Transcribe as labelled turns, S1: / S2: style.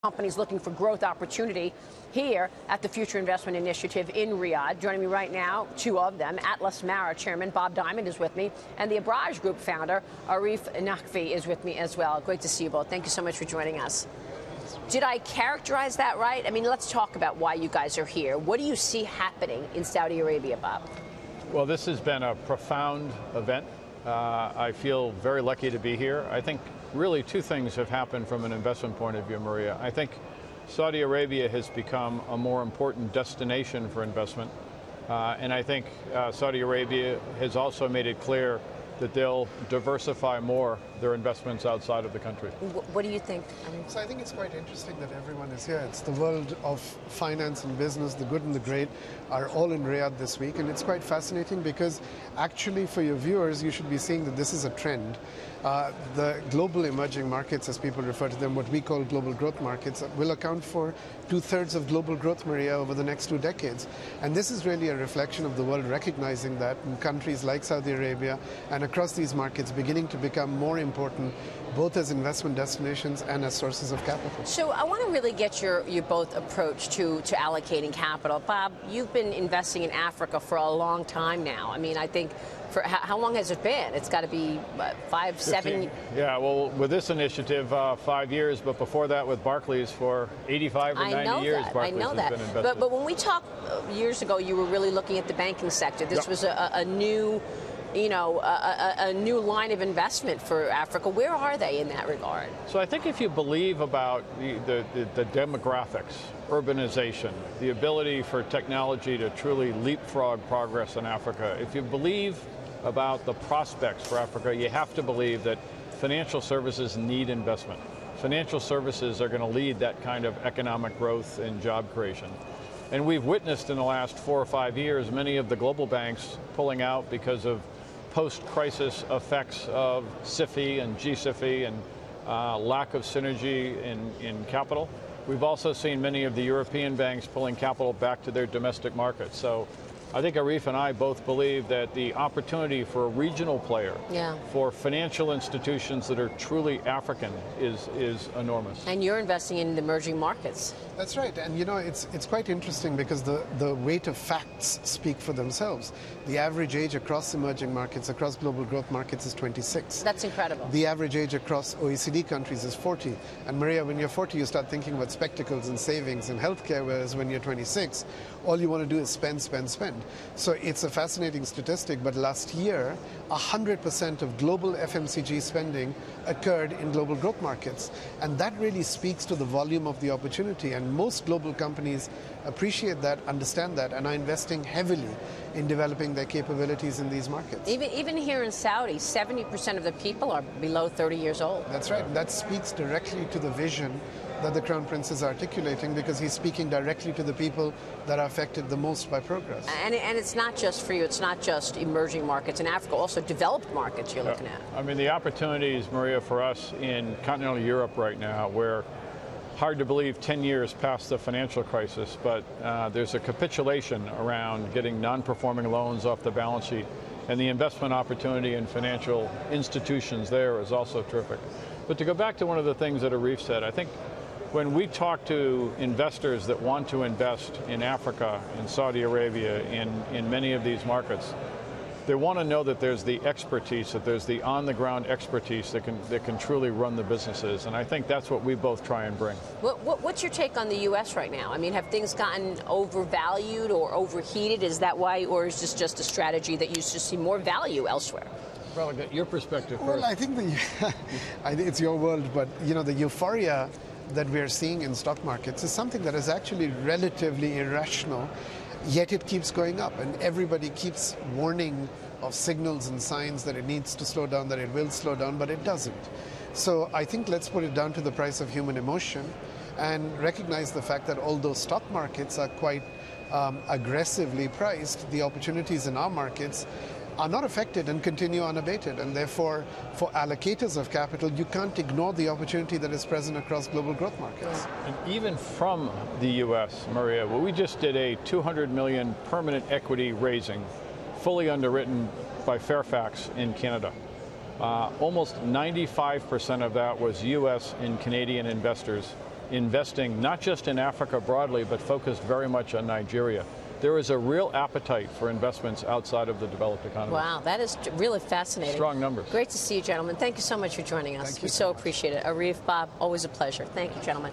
S1: companies looking for growth opportunity here at the Future Investment Initiative in Riyadh. Joining me right now, two of them. Atlas Mara Chairman Bob Diamond is with me, and the Abraaj Group founder, Arif Naqvi, is with me as well. Great to see you both. Thank you so much for joining us. Did I characterize that right? I mean, let's talk about why you guys are here. What do you see happening in Saudi Arabia, Bob?
S2: Well, this has been a profound event. I feel very lucky to be here. I think really two things have happened from an investment point of view, Maria. I think Saudi Arabia has become a more important destination for investment. And I think Saudi Arabia has also made it clear that they'll diversify more their investments outside of the country.
S1: What do you think?
S3: So I think it's quite interesting that everyone is here. It's the world of finance and business, the good and the great are all in Riyadh this week. And it's quite fascinating because actually for your viewers, you should be seeing that this is a trend. The global emerging markets, as people refer to them, what we call global growth markets, will account for 2/3 of global growth, Maria, over the next 2 decades. And this is really a reflection of the world recognizing that in countries like Saudi Arabia and across these markets beginning to become more important both as investment destinations and as sources of capital.
S1: So I want to really get your both approach to allocating capital. Bob, you've been investing in Africa for a long time now. I mean, I think for how long has it been? It's got to be 5, 7.
S2: Yeah, well, with this initiative, 5 years, but before that with Barclays for 85 or 90 years.
S1: I know that.
S2: Been invested.
S1: But when we talked years ago, you were really looking at the banking sector. This was a new, a new line of investment for Africa. Where are they in that regard?
S2: So I think if you believe about the demographics, urbanization, the ability for technology to truly leapfrog progress in Africa, if you believe about the prospects for Africa, you have to believe that financial services need investment. Financial services are going to lead that kind of economic growth and job creation. And we've witnessed in the last 4 or 5 years many of the global banks pulling out because of post-crisis effects of SIFI and GSIFI and lack of synergy in capital. We've also seen many of the European banks pulling capital back to their domestic markets. So I think Arif and I both believe that the opportunity for a regional player, for financial institutions that are truly African is enormous.
S1: And you're investing in the emerging markets.
S3: That's right. And it's quite interesting because the weight of facts speak for themselves. The average age across emerging markets, across global growth markets is 26.
S1: That's incredible.
S3: The average age across OECD countries is 40. And Maria, when you're 40, you start thinking about spectacles and savings and healthcare, whereas when you're 26, all you want to do is spend, spend, spend. So it's a fascinating statistic, but last year, 100% of global FMCG spending occurred in global growth markets. And that really speaks to the volume of the opportunity. And most global companies appreciate that, understand that, and are investing heavily in developing their capabilities in these markets.
S1: Even here in Saudi, 70% of the people are below 30 years old.
S3: That's right. That speaks directly to the vision that the Crown Prince is articulating, because he's speaking directly to the people that are affected the most by progress.
S1: And it's not just for you, it's not just emerging markets in Africa, also developed markets you're looking at.
S2: I mean, the opportunities, Maria, for us in continental Europe right now, where hard to believe 10 years past the financial crisis, but there's a capitulation around getting non-performing loans off the balance sheet, and the investment opportunity in financial institutions there is also terrific. But to go back to one of the things that Arif said, I think when we talk to investors that want to invest in Africa, in Saudi Arabia, in many of these markets, they want to know that there's the expertise, that there's the on-the-ground expertise that can truly run the businesses, and I think that's what we both try and bring.
S1: What's your take on the U.S. right now? I mean, have things gotten overvalued or overheated? Is that why, or is this just a strategy that you just see more value elsewhere?
S2: Well, get your perspective first.
S3: Well, I think it's your world, but the euphoria that we're seeing in stock markets is something that is actually relatively irrational, yet it keeps going up, and everybody keeps warning of signals and signs that it needs to slow down, that it will slow down, but it doesn't. So I think let's put it down to the price of human emotion and recognize the fact that although stock markets are quite aggressively priced, the opportunities in our markets are not affected and continue unabated. And therefore, for allocators of capital, you can't ignore the opportunity that is present across global growth markets.
S2: And even from the U.S., Maria, well, we just did a $200 million permanent equity raising, fully underwritten by Fairfax in Canada. Almost 95% of that was U.S. and Canadian investors investing not just in Africa broadly, but focused very much on Nigeria. There is a real appetite for investments outside of the developed economy.
S1: Wow, that is really fascinating.
S2: Strong numbers.
S1: Great to see you, gentlemen. Thank you so much for joining us. We so appreciate it. Arif, Bob, always a pleasure. Thank you, gentlemen.